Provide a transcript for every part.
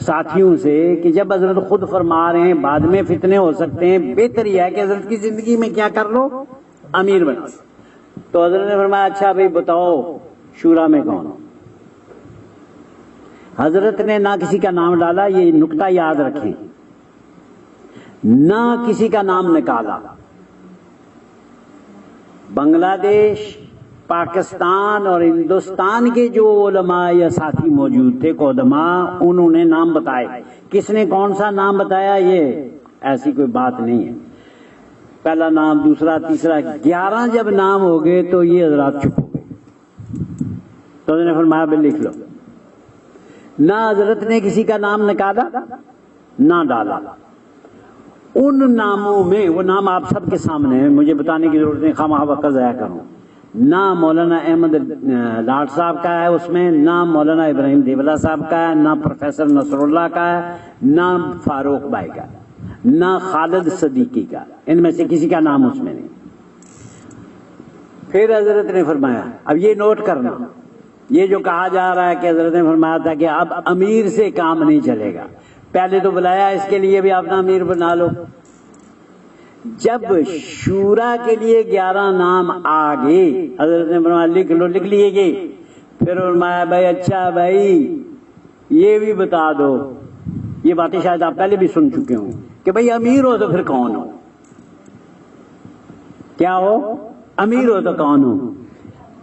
ساتھیوں سے کہ جب حضرت خود فرما رہے ہیں بعد میں فتنے ہو سکتے ہیں، بہتر یہ ہے کہ حضرت کی زندگی میں کیا کر لو، امیر بنا۔ تو حضرت نے فرمایا اچھا بھائی بتاؤ شورا میں کون ہو؟ حضرت نے نہ کسی کا نام ڈالا، یہ نقطہ یاد رکھیں، نہ کسی کا نام نکالا۔ بنگلہ دیش، پاکستان اور ہندوستان کے جو علماء یا ساتھی موجود تھے قدما، انہوں نے نام بتائے۔ کس نے کون سا نام بتایا یہ ایسی کوئی بات نہیں ہے، پہلا نام دوسرا تیسرا 11 جب نام ہو گئے تو یہ حضرات چپ ہو گئے۔ تو انہوں نے فرمایا بھی لکھ لو۔ نہ حضرت نے کسی کا نام نکالا نہ ڈالا۔ ان ناموں میں، وہ نام آپ سب کے سامنے ہیں، مجھے بتانے کی ضرورت نہیں، خواہ وقت ضائع کروں، نہ مولانا احمد لاٹ صاحب کا ہے اس میں، نہ مولانا ابراہیم دیولا صاحب کا ہے، نہ پروفیسر نصر اللہ کا ہے، نہ فاروق بھائی کا، نہ خالد صدیقی کا، ان میں سے کسی کا نام اس میں نہیں۔ پھر حضرت نے فرمایا، اب یہ نوٹ کرنا، یہ جو کہا جا رہا ہے کہ حضرت نے فرمایا تھا کہ اب امیر سے کام نہیں چلے گا، پہلے تو بلایا اس کے لیے بھی اپنا امیر بنا لو۔ جب شورا کے لیے 11 نام آ گئے، حضرت نے فرمایا لکھ لو، لکھ لیے گئے۔ پھر فرمایا بھائی اچھا بھائی یہ بھی بتا دو، یہ باتیں شاید آپ پہلے بھی سن چکے ہوں کہ بھائی امیر ہو تو پھر کون ہو، کیا ہو، امیر ہو تو کون ہو۔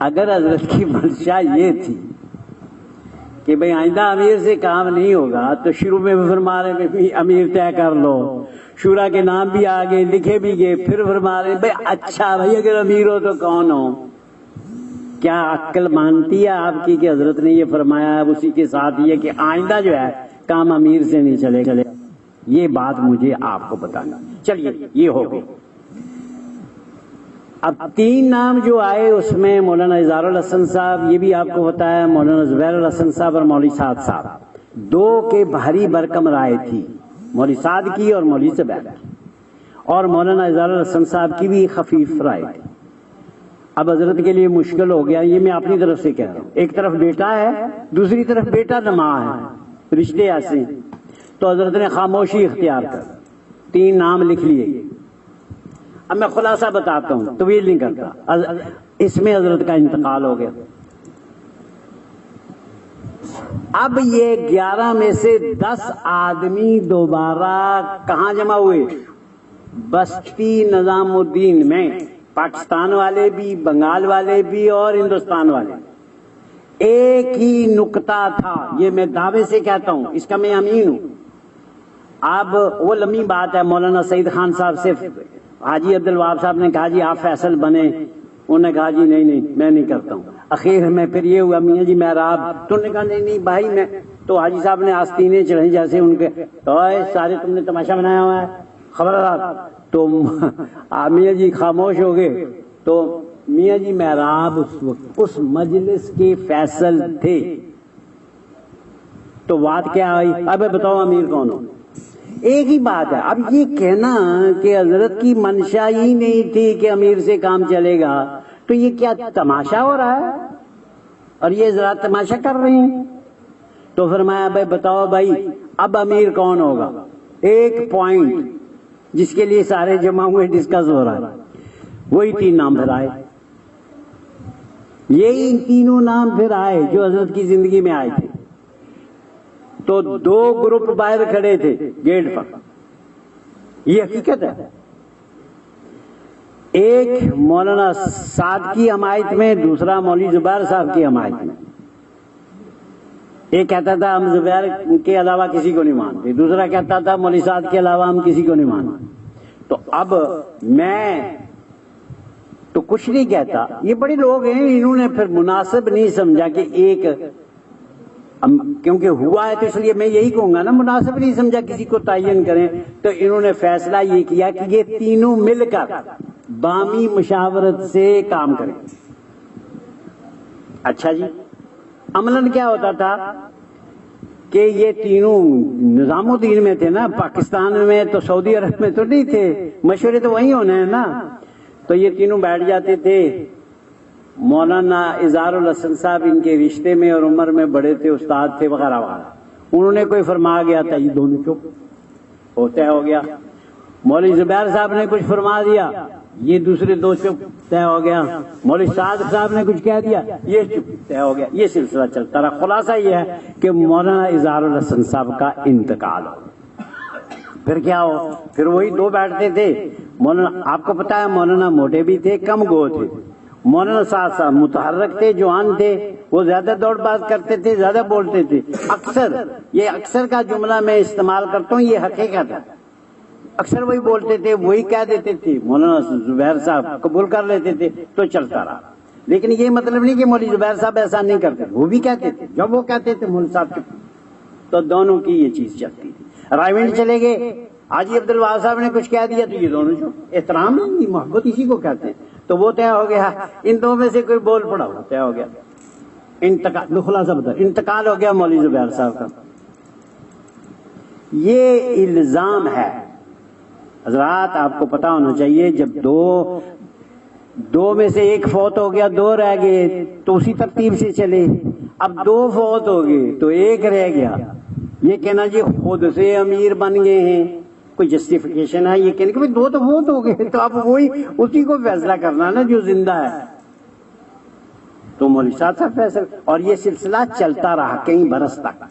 اگر حضرت کی منشا یہ تھی کہ بھئی آئندہ امیر سے کام نہیں ہوگا تو شروع میں بھی فرما رہے ہیں امیر طے کر لو، شورا کے نام بھی آگے لکھے بھی گئے، پھر فرما رہے ہیں بھئی اچھا بھئی اگر امیر ہو تو کون ہو۔ کیا عقل مانتی ہے آپ کی کہ حضرت نے یہ فرمایا ہے، اسی کے ساتھ یہ کہ آئندہ جو ہے کام امیر سے نہیں چلے گا؟ یہ بات مجھے آپ کو بتانا۔ چلیے یہ ہو گئی۔ اب 3 نام جو آئے اس میں مولانا اظہار الحسن صاحب، یہ بھی آپ کو بتایا، مولانا زبیر الحسن صاحب اور مولوی سعد صاحب، 2 کے بھاری برکم رائے تھی، مولوی سعد کی اور مولوی زبیر کی، اور مولانا اظہار الحسن صاحب کی بھی خفیف رائے تھی۔ اب حضرت کے لیے مشکل ہو گیا، یہ میں اپنی طرف سے کہہ رہا ہوں، ایک طرف بیٹا ہے دوسری طرف بیٹا نما ہے، رشتے ایسے ہیں، تو حضرت نے خاموشی اختیار کر 3 نام لکھ لیے۔ اب میں خلاصہ بتاتا ہوں، طویل نہیں کرتا، اس میں حضرت کا انتقال ہو گیا۔ اب یہ 11 میں سے 10 آدمی دوبارہ کہاں جمع ہوئے؟ بستی نظام الدین میں، پاکستان والے بھی، بنگال والے بھی اور ہندوستان والے۔ ایک ہی نقطہ تھا، یہ میں دعوے سے کہتا ہوں، اس کا میں امین ہوں۔ اب وہ لمبی بات ہے، مولانا سعید خان صاحب سے حاجی عبدالوہاب صاحب نے کہا جی آپ فیصل بنے، انہوں نے کہا جی نہیں میں نہیں کرتا ہوں۔ اخیر میں پھر یہ ہوا میاں جی محراب، تو انہوں نے کہا نہیں بھائی میں، تو حاجی صاحب نے آستینیں چڑھیں جیسے ان کے، سارے تم نے تماشا بنایا ہوا ہے خبردار، تو میاں جی خاموش ہو گئے۔ تو میاں جی محراب اس وقت اس مجلس کے فیصل تھے۔ تو بات کیا آئی، اب بتاؤ امیر کون ہو؟ ایک ہی بات ہے۔ اب یہ کہنا کہ حضرت کی منشا ہی نہیں تھی کہ امیر سے کام چلے گا، تو یہ کیا تماشا ہو رہا ہے؟ اور یہ حضرات تماشا کر رہے ہیں۔ تو فرمایا بھائی بتاؤ بھائی اب امیر کون ہوگا؟ ایک پوائنٹ جس کے لیے سارے جمع ہوئے ڈسکس ہو رہا ہے، وہی 3 نام پھر آئے، یہی تینوں نام پھر آئے جو حضرت کی زندگی میں آئے تھے۔ تو 2 گروپ باہر کھڑے تھے گیٹ پر، یہ حقیقت ہے۔ ایک مولانا سعد کی حمایت میں، دوسرا مولوی زبیر صاحب کی حمایت میں۔ ایک کہتا تھا ہم زبیر کے علاوہ کسی کو نہیں مانتے، دوسرا کہتا تھا مولوی سعد کے علاوہ ہم کسی کو نہیں مانتے۔ تو اب میں تو کچھ نہیں کہتا، یہ بڑے لوگ ہیں، انہوں نے پھر مناسب نہیں سمجھا کہ ایک، کیونکہ ہوا ہے تو اس لیے میں یہی کہوں گا نا، مناسب نہیں سمجھا کسی کو تعین کریں، تو انہوں نے فیصلہ یہ کیا کہ یہ تینوں مل کر بامی مشاورت سے کام کریں۔ اچھا جی، عملاً کیا ہوتا تھا کہ یہ تینوں نظام الدین میں تھے نا، پاکستان میں تو سعودی عرب میں تو نہیں تھے، مشورے تو وہیں ہونے ہیں نا۔ تو یہ تینوں بیٹھ جاتے تھے، مولانا اظہار الحسن صاحب ان کے رشتے میں اور عمر میں بڑے تھے، استاد تھے وغیرہ وغیرہ، انہوں نے کوئی فرما گیا تھا، یہ دونوں چپ ہوتا ہو گیا. مولوی زبیر صاحب نے کچھ فرما دیا، یہ دوسرے دو چپ، طے ہو گیا. مولوی صادق صاحب نے کچھ کہہ دیا، یہ چپ، طے ہو گیا. یہ سلسلہ چلتا رہا. خلاصہ یہ ہے کہ مولانا اظہار الحسن صاحب کا انتقال ہو. پھر کیا ہو؟ پھر وہی دو بیٹھتے تھے. مولانا، آپ کو پتا ہے مولانا موٹے بھی تھے، کم گو تھے. مولانا صاحب متحرک تھے، جوان تھے، وہ زیادہ دوڑ باز کرتے تھے، زیادہ بولتے تھے. اکثر کا جملہ میں استعمال کرتا ہوں، یہ حقیقت ہے. اکثر وہی بولتے تھے، وہی کہہ دیتے تھے. مولانا زبیر صاحب قبول کر لیتے تھے تو چلتا رہا. لیکن یہ مطلب نہیں کہ مولوی زبیر صاحب ایسا نہیں کرتے، وہ بھی کہتے تھے. جب وہ کہتے تھے مولوی صاحب چپ، تو دونوں کی یہ چیز چلتی تھی. رائیونڈ چلے گئے، حاجی عبد الوہاب صاحب نے کچھ کہہ دیا تو یہ دونوں جو احترام ہے، محبت اسی کو کہتے ہیں. تو وہ طے ہو گیا. ان دو میں سے کوئی بول پڑا، وہ طے ہو گیا. انتقال، خلاصہ بتا، انتقال ہو گیا مولوی زبیر صاحب کا. یہ الزام ہے حضرات، آپ کو پتا ہونا چاہیے. جب دو میں سے ایک فوت ہو گیا، دو رہ گئے تو اسی ترتیب سے چلے. اب دو فوت ہو گئے تو ایک رہ گیا. یہ کہنا جی خود سے امیر بن گئے ہیں، کوئی جسٹیفیکیشن ہے؟ یہ کہنے کہ دو تو فوت ہو گئے، تو اب وہی اسی کو فیصلہ کرنا نا جو زندہ ہے. تو مولوی صاحب فیصلہ، اور یہ سلسلہ چلتا رہا کئی برس تک.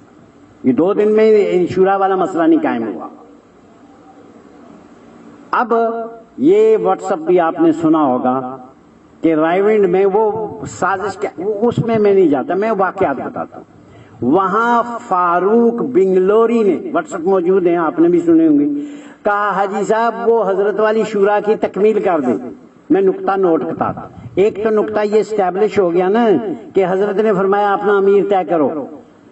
یہ 2 دن میں شورا والا مسئلہ نہیں قائم ہوا. اب یہ واٹس ایپ بھی آپ نے سنا ہوگا کہ رائیونڈ میں وہ سازش کیا، اس میں نہیں جاتا، میں واقعات بتاتا ہوں. وہاں فاروق بنگلوری نے، واٹس ایپ موجود ہیں، آپ نے بھی سنے ہوں گے، کہا حاجی صاحب وہ حضرت والی شورا کی تکمیل کر دیں. میں نقطہ نوٹ کرتا تھا. ایک تو نقطہ یہ اسٹیبلش ہو گیا نا کہ حضرت نے فرمایا اپنا امیر طے کرو.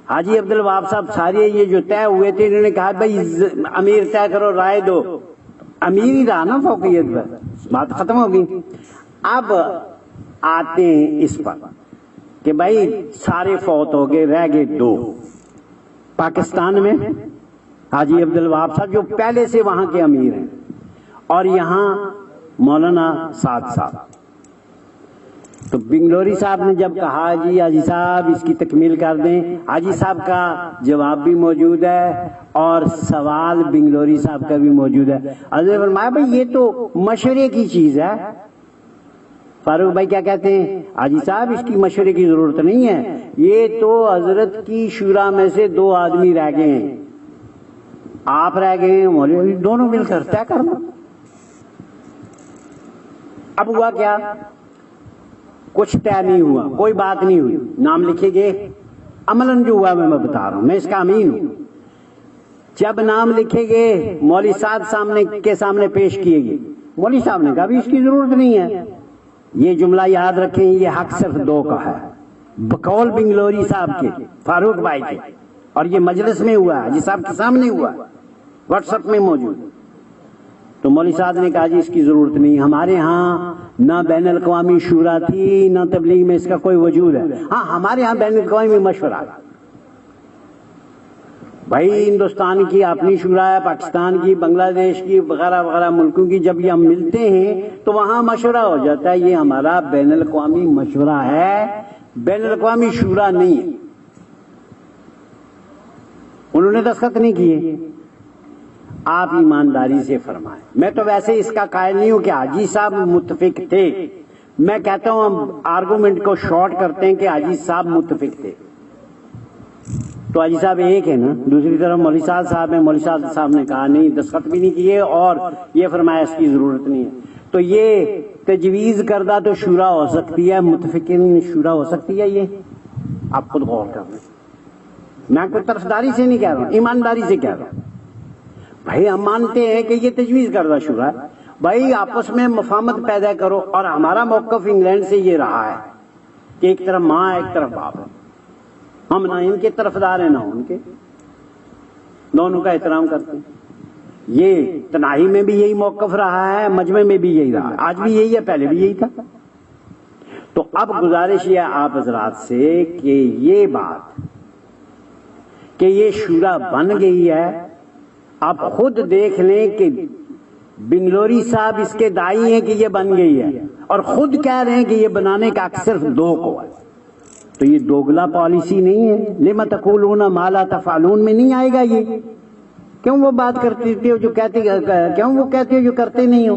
حاجی عبد الوہاب صاحب سارے یہ جو طے ہوئے تھے، انہوں نے کہا بھائی امیر طے کرو، رائے دو. امیر ہی رہا نا فوقیت پر، بات ختم ہوگی. اب آتے ہیں اس پر کہ بھائی سارے فوت ہو گئے، رہ گئے 2 پاکستان میں. حاجی عبد الوہاب صاحب جو پہلے سے وہاں کے امیر ہیں، اور یہاں مولانا سعد صاحب. تو بنگلوری صاحب نے جب کہا جی حاجی صاحب اس کی تکمیل کر دیں، حاجی صاحب کا جواب بھی موجود ہے اور سوال بنگلوری صاحب کا بھی موجود ہے. حضرت فرمایا بھائی یہ تو مشورے کی چیز ہے. فاروق بھائی کیا کہتے ہیں؟ حاجی صاحب اس کی مشورے کی ضرورت نہیں ہے، یہ تو حضرت کی شورا میں سے 2 آدمی رہ گئے ہیں، آپ رہ گئے ہیں، مولوی دونوں مل کر طے کرنا. اب ہوا کیا؟ کچھ طے نہیں ہوا، کوئی بات نہیں ہوئی. نام لکھے گئے. عملاً جو ہوا میں بتا رہا ہوں، میں اس کا امین ہوں. جب نام لکھے گئے، مولوی صاحب کے سامنے پیش کیے گئے. مولوی صاحب نے کہا بھی اس کی ضرورت نہیں ہے. یہ جملہ یاد رکھیں، یہ حق صرف 2 کا ہے، بقول بنگلوری صاحب کے، فاروق بھائی کے، اور یہ مجلس میں ہوا ہے، حاجی صاحب کے سامنے ہوا، واٹس ایپ میں موجود. تو مولوی صاحب نے کہا جی اس کی ضرورت نہیں، ہمارے ہاں نہ بین الاقوامی شورا تھی، نہ تبلیغ میں اس کا کوئی وجود ہے. ہاں ہمارے ہاں بین الاقوامی مشورہ، بھائی ہندوستان کی اپنی شورا ہے، پاکستان کی، بنگلہ دیش کی، وغیرہ وغیرہ ملکوں کی. جب یہ ہم ملتے ہیں تو وہاں مشورہ ہو جاتا ہے. یہ ہمارا بین الاقوامی مشورہ ہے، بین الاقوامی شورا نہیں ہے. انہوں نے دستخط نہیں کیے. آپ ایمانداری سے فرمائیں. میں تو ویسے اس کا قائل نہیں ہوں کہ حاجی صاحب متفق تھے. میں کہتا ہوں ہم آرگومنٹ کو شارٹ کرتے ہیں کہ حاجی صاحب متفق تھے. تو حاجی صاحب ایک ہے نا، دوسری طرف مولوی صاحب ہیں. مولوی صاحب نے کہا نہیں، دستخط بھی نہیں کیے اور یہ فرمایا اس کی ضرورت نہیں ہے. تو یہ تجویز کردہ تو شورا ہو سکتی ہے، متفقین شورا ہو سکتی ہے. یہ آپ خود غور کر لیں. میں کوئی طرفداری سے نہیں کہہ رہا ہوں، ایمانداری سے کہہ رہا ہوں. بھائی ہم مانتے ہیں کہ یہ تجویز کردہ شورا ہے. بھائی آپس میں مفاہمت پیدا کرو. اور ہمارا موقف انگلینڈ سے یہ رہا ہے کہ ایک طرف ماں ہے، ایک طرف باپ ہے. ہم نہ ان کے طرفدار ہیں نہ ان کے، دونوں کا احترام کرتے ہیں. یہ تنہائی میں بھی یہی موقف رہا ہے، مجمع میں بھی یہی رہا ہے، آج بھی یہی ہے، پہلے بھی یہی تھا. تو اب گزارش یہ آپ حضرات سے کہ یہ بات کہ یہ شورا بن گئی ہے، آپ خود دیکھ لیں کہ بنگلوری صاحب اس کے دائی ہیں کہ یہ بن گئی ہے، اور خود کہہ رہے ہیں کہ یہ بنانے کا حق صرف 2 کو ہے. تو یہ دوگلا پالیسی نہیں ہے؟ لما تقولون ما لا تفعلون میں نہیں آئے گا یہ؟ کیوں وہ بات کرتے ہو جو کہتے، کیوں وہ کہتے ہو جو کرتے نہیں ہو؟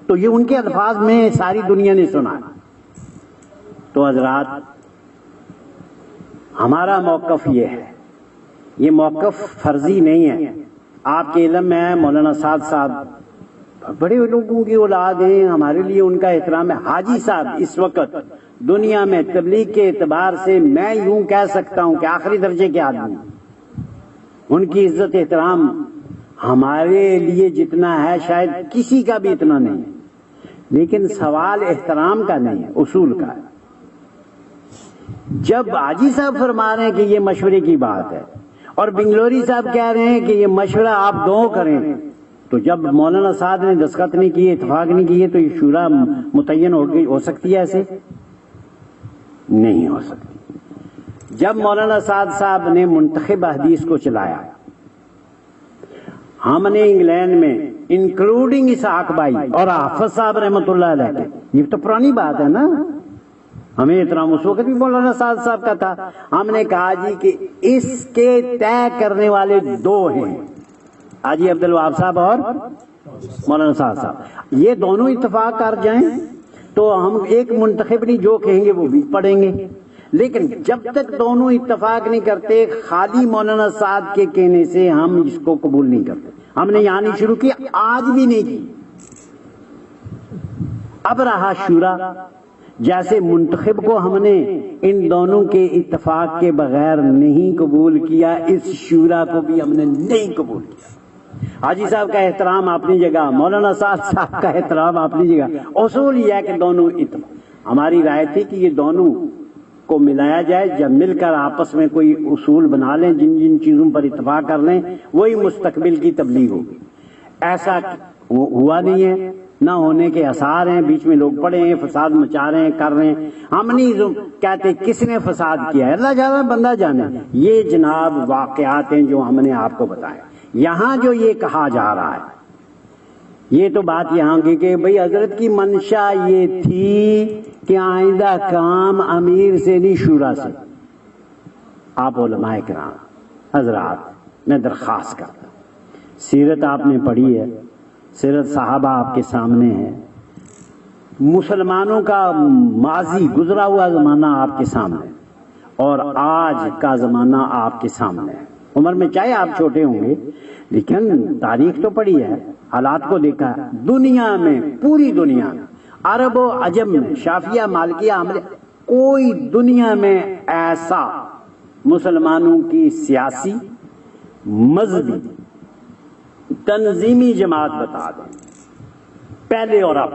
تو یہ ان کے الفاظ میں ساری دنیا نے سنا۔ تو حضرات ہمارا موقف یہ ہے، یہ موقف فرضی نہیں ہے۔ آپ کے علم میں ہے مولانا سعد صاحب بڑے لوگوں کی اولاد ہیں، ہمارے لیے ان کا احترام ہے۔ حاجی صاحب اس وقت دنیا میں تبلیغ کے اعتبار سے میں یوں کہہ سکتا ہوں کہ آخری درجے کے آدمی، ان کی عزت احترام ہمارے لیے جتنا ہے شاید کسی کا بھی اتنا نہیں ہے، لیکن سوال احترام کا نہیں ہے، اصول کا ہے۔ جب حاجی صاحب فرما رہے ہیں کہ یہ مشورے کی بات ہے اور بنگلوری صاحب کہہ رہے ہیں کہ یہ مشورہ آپ دو کریں، تو جب مولانا سعد نے دستخط نہیں کیے، اتفاق نہیں کیے، تو یہ شورا متعین ہو سکتی ہے؟ ایسے نہیں ہو سکتی۔ جب مولانا سعد صاحب نے منتخب حدیث کو چلایا، ہم نے انگلینڈ میں انکلوڈنگ اسحاق بھائی اور حافظ صاحب رحمۃ اللہ علیہ، یہ تو پرانی بات ہے نا، ہمیں احترام اس وقت بھی مولانا سعد صاحب کا تھا، ہم نے کہا جی کہ اس کے طے کرنے والے دو ہیں، حاجی عبد الوہاب صاحب اور مولانا سعد صاحب، یہ دونوں اتفاق کر جائیں تو ہم ایک منتخب نہیں، جو کہیں گے وہ بھی پڑھیں گے۔ لیکن جب تک دونوں اتفاق نہیں کرتے، خالی مولانا سعد کے کہنے سے ہم اس کو قبول نہیں کرتے۔ ہم نے یہاں نہیں شروع کی، آج بھی نہیں کی۔ اب رہا شورا، جیسے منتخب کو ہم نے ان دونوں کے اتفاق کے بغیر نہیں قبول کیا، اس شورا کو بھی ہم نے نہیں قبول کیا۔ حاجی صاحب کا احترام اپنی جگہ، مولانا سعد صاحب کا احترام اپنی جگہ، اصول یہ ہے کہ دونوں اتفاق۔ ہماری رائے تھی کہ یہ دونوں کو ملایا جائے، جب مل کر آپس میں کوئی اصول بنا لیں، جن جن چیزوں پر اتفاق کر لیں، وہی مستقبل کی تبلیغ ہوگی۔ ایسا ہوا نہیں ہے، نہ ہونے کے آثار ہیں، بیچ میں لوگ پڑے ہیں، فساد مچا رہے ہیں، کر رہے ہیں۔ ہم نہیں کہتے کس نے فساد کیا ہے، اللہ جانا بندہ جانے۔ یہ جناب واقعات ہیں جو ہم نے آپ کو بتایا۔ یہاں جو یہ کہا جا رہا ہے، یہ تو بات یہاں کی کہ بھئی حضرت کی منشا یہ تھی کہ آئندہ کام امیر سے نہیں شورا سے۔ آپ علماء کرام حضرات، میں درخواست کرتا ہوں، سیرت آپ نے پڑھی ہے، سیرت صحابہ آپ کے سامنے ہے، مسلمانوں کا ماضی گزرا ہوا زمانہ آپ کے سامنے اور آج کا زمانہ آپ کے سامنے ہے۔ عمر میں چاہے آپ چھوٹے ہوں گے، لیکن تاریخ تو پڑھی ہے، حالات کو دیکھا ہے۔ دنیا میں، پوری دنیا میں، عرب و عجم میں، شافعیہ مالکیہ حنبلیہ، کوئی دنیا میں ایسا مسلمانوں کی سیاسی، مذہبی، تنظیمی جماعت بتا دیں پہلے اور اب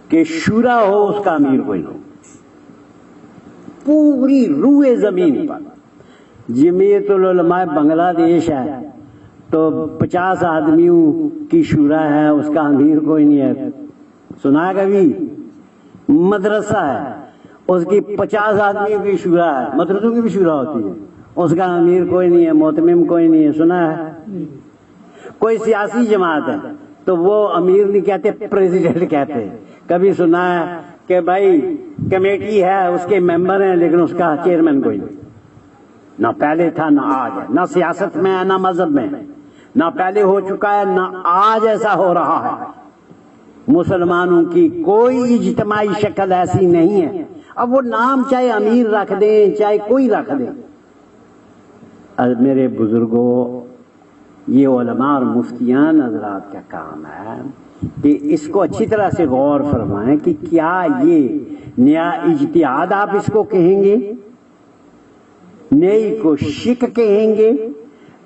کہ شورا ہو اس کا امیر کوئی ہو، پوری روئے زمین پر۔ جمعیت العلماء بنگلہ دیش ہے تو 50 آدمیوں کی شورا ہے، اس کا امیر کوئی نہیں ہے، سنا ہے کبھی؟ مدرسہ ہے، اس کی 50 آدمیوں کی شورا ہے، مدرسوں کی بھی شورا ہوتی ہے، اس کا امیر کوئی نہیں ہے، محتمم کوئی نہیں ہے، سنا ہے؟ کوئی سیاسی جماعت ہے تو وہ امیر نہیں کہتے، پریزیڈنٹ کہتے ہیں۔ کبھی سنا ہے کہ بھائی کمیٹی ہے، اس کے ممبر ہیں، لیکن اس کا چیئرمین کوئی نہیں؟ نہ پہلے تھا نہ آج ہے، نہ سیاست میں ہے نہ مذہب میں، نہ پہلے ہو چکا ہے نہ آج ایسا ہو رہا ہے۔ مسلمانوں کی کوئی اجتماعی شکل ایسی نہیں ہے، اب وہ نام چاہے امیر رکھ دیں چاہے کوئی رکھ دیں۔ میرے بزرگوں، یہ علماء اور مفتیان حضرات کا کام ہے کہ اس کو اچھی طرح سے غور فرمائیں کہ کیا یہ نیا اجتہاد آپ اس کو کہیں گے، نئی کو شک کہیں گے؟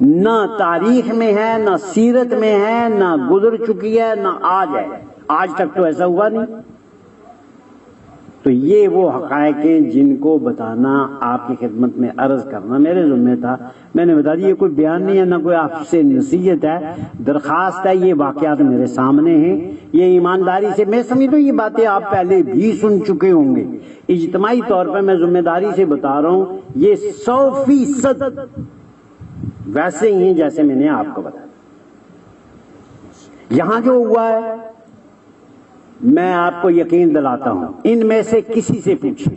نہ تاریخ میں ہے، نہ سیرت میں ہے، نہ گزر چکی ہے، نہ آج ہے، آج تک تو ایسا ہوا نہیں۔ تو یہ وہ حقائق ہیں جن کو بتانا، آپ کی خدمت میں عرض کرنا میرے ذمہ تھا۔ میں نے بتا دیا، یہ کوئی بیان نہیں ہے، نہ کوئی آپ سے نصیحت ہے، درخواست ہے۔ یہ واقعات میرے سامنے ہیں، یہ ایمانداری سے میں سمجھتا ہوں یہ باتیں آپ پہلے بھی سن چکے ہوں گے۔ اجتماعی طور پر میں ذمہ داری سے بتا رہا ہوں، یہ 100% ویسے ہی ہیں جیسے میں نے آپ کو بتایا۔ یہاں جو ہوا ہے، میں آپ کو یقین دلاتا ہوں، ان میں سے کسی سے پوچھیں،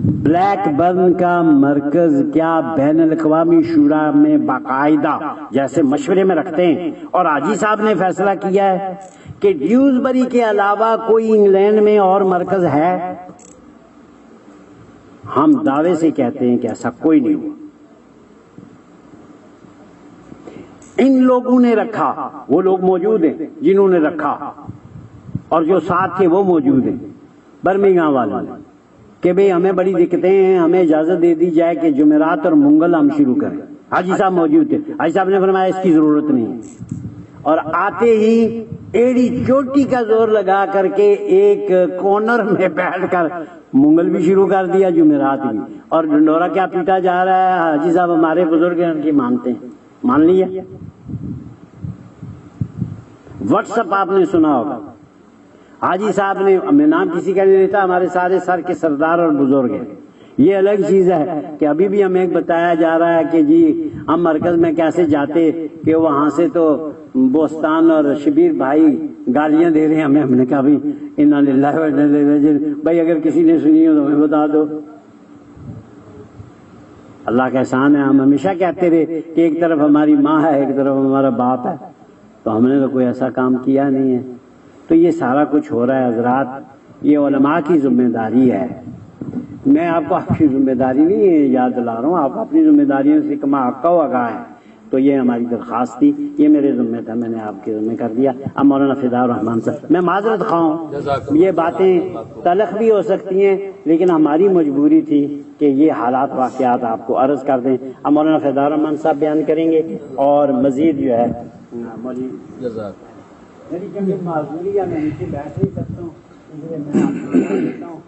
بلیک برن کا مرکز کیا بین الاقوامی شورا میں باقاعدہ جیسے مشورے میں رکھتے ہیں، اور حاجی صاحب نے فیصلہ کیا ہے کہ ڈیوزبری کے علاوہ کوئی انگلینڈ میں اور مرکز ہے؟ ہم دعوے سے کہتے ہیں کہ ایسا کوئی نہیں ہوا۔ ان لوگوں نے رکھا، وہ لوگ موجود ہیں جنہوں نے رکھا، اور جو ساتھ تھے وہ موجود ہیں برمنگھم والوں نے، کہ بھئی ہمیں بڑی دقتیں ہیں، ہمیں اجازت دے دی جائے کہ جمعرات اور منگل ہم شروع کریں۔ حاجی صاحب موجود تھے، حاجی صاحب نے فرمایا اس کی ضرورت نہیں ہے، اور آتے ہی ایڑی چوٹی کا زور لگا کر کے ایک کارنر میں بیٹھ کر منگل بھی شروع کر دیا، جمعرات بھی، اور ڈنڈورا کیا پیٹا جا رہا ہے، حاجی صاحب ہمارے بزرگ ہیں ان کی مانتے ہیں، مان لیا۔ واٹس اپ آپ نے سنا ہوگا، حاجی صاحب نے، میں نام کسی کا نہیں لیتا، ہمارے سارے سر کے سردار اور بزرگ ہیں۔ یہ الگ چیز ہے کہ ابھی بھی ہمیں بتایا جا رہا ہے کہ جی ہم مرکز میں کیسے جاتے کہ وہاں سے تو بوستان اور شبیر بھائی گالیاں دے رہے ہیں ہمیں۔ ہم نے کہا بھائی انا للہ و انا الیہ راجعون، بھائی اگر کسی نے سنی ہو تو ہمیں بتا دو۔ اللہ کا احسان ہے، ہم ہمیشہ کہتے رہے کہ ایک طرف ہماری ماں ہے، ایک طرف ہمارا باپ ہے، تو ہم نے تو کوئی ایسا کام کیا نہیں ہے۔ تو یہ سارا کچھ ہو رہا ہے حضرات، یہ علماء کی ذمہ داری ہے۔ میں آپ کو آپ کی ذمہ داری نہیں یاد دلا رہا ہوں، آپ اپنی ذمہ داریوں سے کما حق و آگاہ ہے۔ تو یہ ہماری درخواست تھی، یہ میرے ذمہ تھا، میں نے آپ کے ذمہ کر دیا۔ اب مولانا فدا الرحمان صاحب، میں معذرت خواہ ہوں، یہ باتیں تلخ بھی ہو سکتی ہیں، لیکن ہماری مجبوری تھی کہ یہ حالات واقعات آپ کو عرض کر دیں۔ اب مولانا فدا الرحمان صاحب بیان کریں گے، اور مزید جو ہے میری کمی معذوری ہے، میں نیچے بیٹھ نہیں سکتا ہوں، اس لیے میں آپ کو بتا دیتا ہوں۔